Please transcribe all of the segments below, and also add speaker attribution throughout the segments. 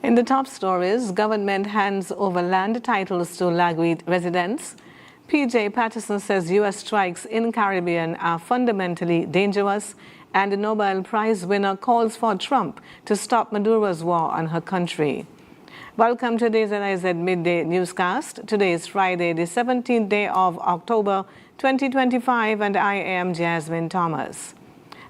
Speaker 1: In the top stories, government hands over land titles to Lagweed residents. P.J. Patterson says U.S. strikes in Caribbean are fundamentally dangerous, and the Nobel Prize winner calls for Trump to stop Maduro's war on her country. Welcome to the ZIZ Midday Newscast. Today is Friday, the 17th day of October 2025, and I am Jasmine Thomas.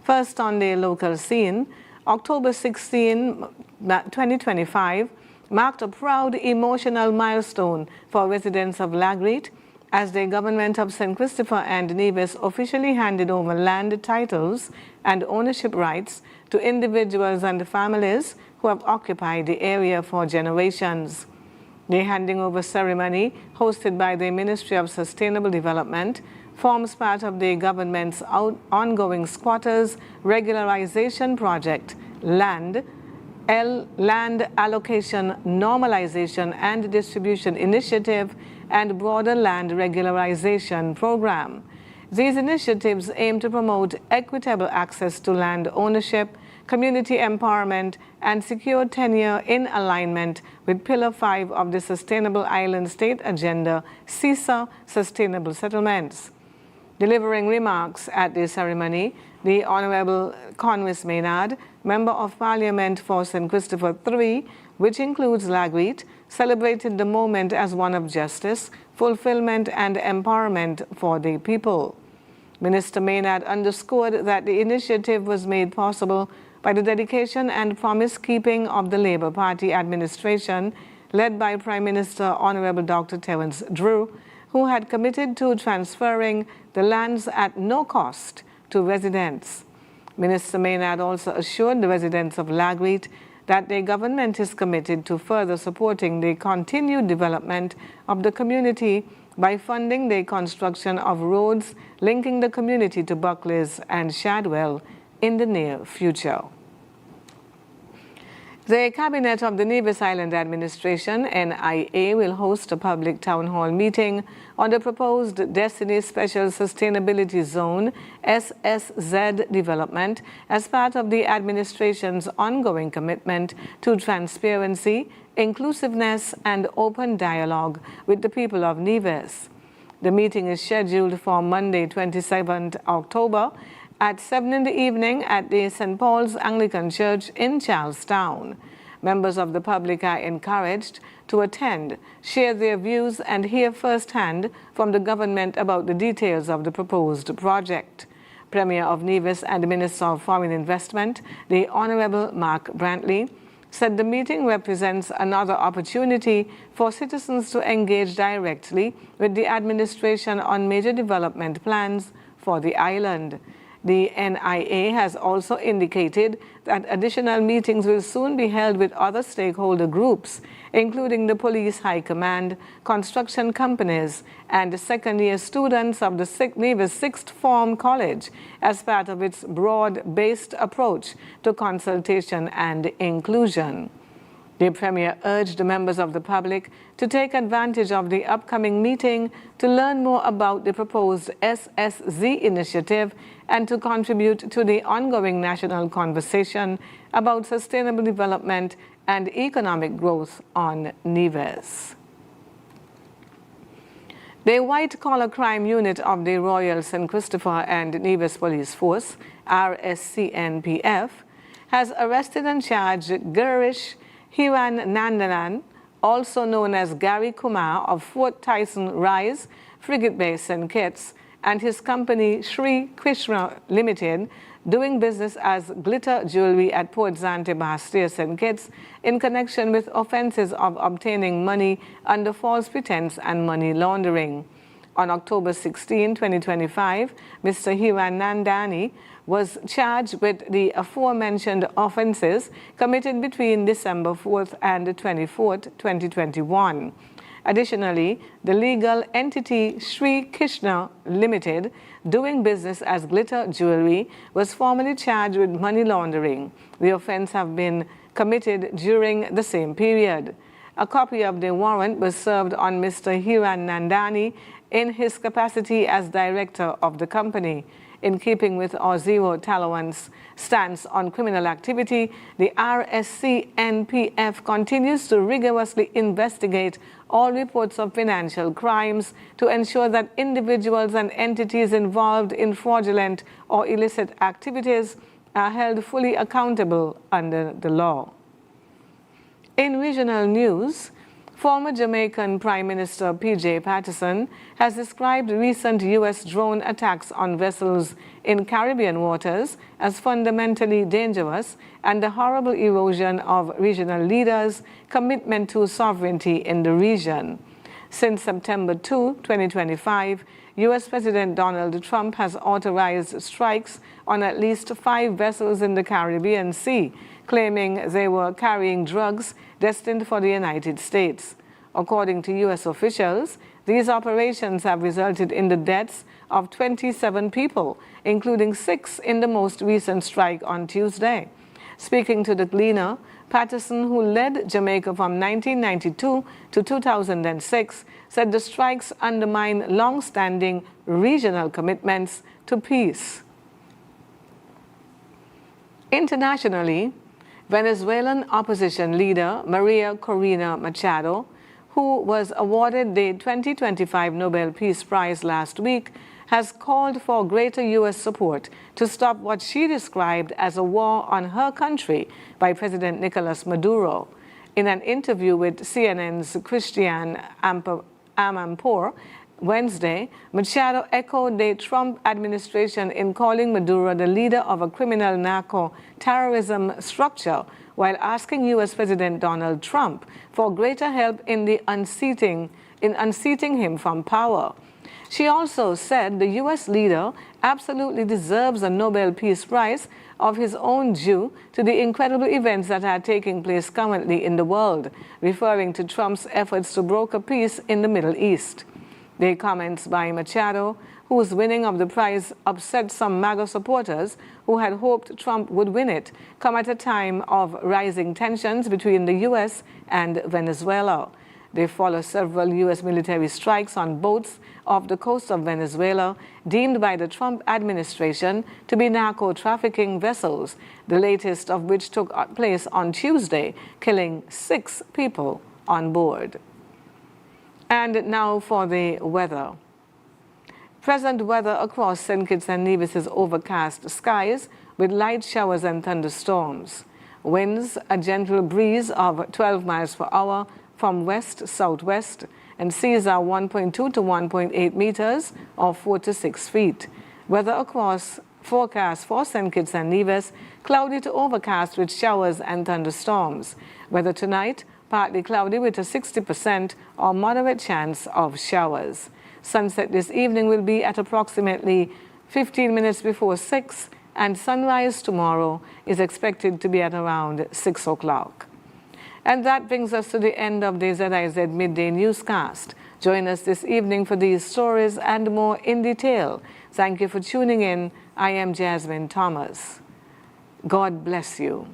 Speaker 1: First on the local scene, October 16, 2025 marked a proud, emotional milestone for residents of Lagweed as the government of St. Christopher and Nevis officially handed over land titles and ownership rights to individuals and families who have occupied the area for generations. The handing over ceremony, hosted by the Ministry of Sustainable Development, forms part of the government's ongoing squatters regularization project, Land Allocation Normalization and Distribution Initiative, and broader land regularization program. These initiatives aim to promote equitable access to land ownership, community empowerment, and secure tenure in alignment with Pillar 5 of the Sustainable Island State Agenda, ZIZ Sustainable Settlements. Delivering remarks at the ceremony, the Honorable Conwys Maynard, Member of Parliament for St. Christopher III, which includes Lagweed, celebrated the moment as one of justice, fulfillment, and empowerment for the people. Minister Maynard underscored that the initiative was made possible by the dedication and promise-keeping of the Labour Party administration, led by Prime Minister Honorable Dr. Terence Drew, who had committed to transferring the lands at no cost to residents. Minister Maynard also assured the residents of Lagweed that the government is committed to further supporting the continued development of the community by funding the construction of roads linking the community to Buckleys and Shadwell in the near future. The Cabinet of the Nevis Island Administration, NIA, will host a public town hall meeting on the proposed Destiny Special Sustainability Zone, SSZ development, as part of the administration's ongoing commitment to transparency, inclusiveness, and open dialogue with the people of Nevis. The meeting is scheduled for Monday, 27th October, at 7 in the evening at the St. Paul's Anglican Church in Charlestown. Members of the public are encouraged to attend, share their views, and hear firsthand from the government about the details of the proposed project. Premier of Nevis and Minister of Foreign Investment, the Honorable Mark Brantley, said the meeting represents another opportunity for citizens to engage directly with the administration on major development plans for the island. The NIA has also indicated that additional meetings will soon be held with other stakeholder groups, including the Police High Command, construction companies, and second-year students of the Nevis Sixth Form College as part of its broad-based approach to consultation and inclusion. The Premier urged members of the public to take advantage of the upcoming meeting to learn more about the proposed SSZ initiative and to contribute to the ongoing national conversation about sustainable development and economic growth on Nevis. The White-Collar Crime Unit of the Royal St. Christopher and Nevis Police Force, RSCNPF, has arrested and charged Girish Hiranandanan, also known as Gary Kumar of Fort Tyson Rise, Frigate Bay, St. Kitts, and his company Sri Krishna Limited, doing business as Glitter Jewelry at Port Zante, Bastia, St. Kitts, in connection with offenses of obtaining money under false pretense and money laundering. On October 16, 2025, Mr. Hiranandani was charged with the aforementioned offenses committed between December 4th and 24th, 2021. Additionally, the legal entity Sri Krishna Limited, doing business as Glitter Jewelry, was formally charged with money laundering. The offense have been committed during the same period. A copy of the warrant was served on Mr. Hiranandani in his capacity as director of the company. In keeping with our zero tolerance stance on criminal activity, the RSCNPF continues to rigorously investigate all reports of financial crimes to ensure that individuals and entities involved in fraudulent or illicit activities are held fully accountable under the law. In regional news, former Jamaican Prime Minister P.J. Patterson has described recent U.S. drone attacks on vessels in Caribbean waters as fundamentally dangerous and a horrible erosion of regional leaders' commitment to sovereignty in the region. Since September 2, 2025, U.S. President Donald Trump has authorized strikes on at least 5 vessels in the Caribbean Sea, claiming they were carrying drugs destined for the United States. According to U.S. officials, these operations have resulted in the deaths of 27 people, including 6 in the most recent strike on Tuesday. Speaking to the Gleaner, Patterson, who led Jamaica from 1992 to 2006, said the strikes undermine long-standing regional commitments to peace. Internationally, Venezuelan opposition leader Maria Corina Machado, who was awarded the 2025 Nobel Peace Prize last week, has called for greater U.S. support to stop what she described as a war on her country by President Nicolas Maduro. In an interview with CNN's Christian Amanpour Wednesday, Machado echoed the Trump administration in calling Maduro the leader of a criminal narco-terrorism structure, while asking U.S. President Donald Trump for greater help in unseating him from power. She also said the U.S. leader absolutely deserves a Nobel Peace Prize of his own due to the incredible events that are taking place currently in the world, referring to Trump's efforts to broker peace in the Middle East. The comments by Machado, whose winning of the prize upset some MAGA supporters who had hoped Trump would win it, come at a time of rising tensions between the U.S. and Venezuela. They follow several U.S. military strikes on boats off the coast of Venezuela, deemed by the Trump administration to be narco-trafficking vessels, the latest of which took place on Tuesday, killing 6 people on board. And now for the weather. Present weather across St. Kitts and Nevis is overcast skies with light showers and thunderstorms. Winds, a gentle breeze of 12 miles per hour from west-southwest, and seas are 1.2 to 1.8 meters or 4 to 6 feet. Weather across forecast for St. Kitts and Nevis, cloudy to overcast with showers and thunderstorms. Weather tonight, partly cloudy with a 60% or moderate chance of showers. Sunset this evening will be at approximately 15 minutes before 6, and sunrise tomorrow is expected to be at around 6 o'clock. And that brings us to the end of the ZIZ Midday Newscast. Join us this evening for these stories and more in detail. Thank you for tuning in. I am Jasmine Thomas. God bless you.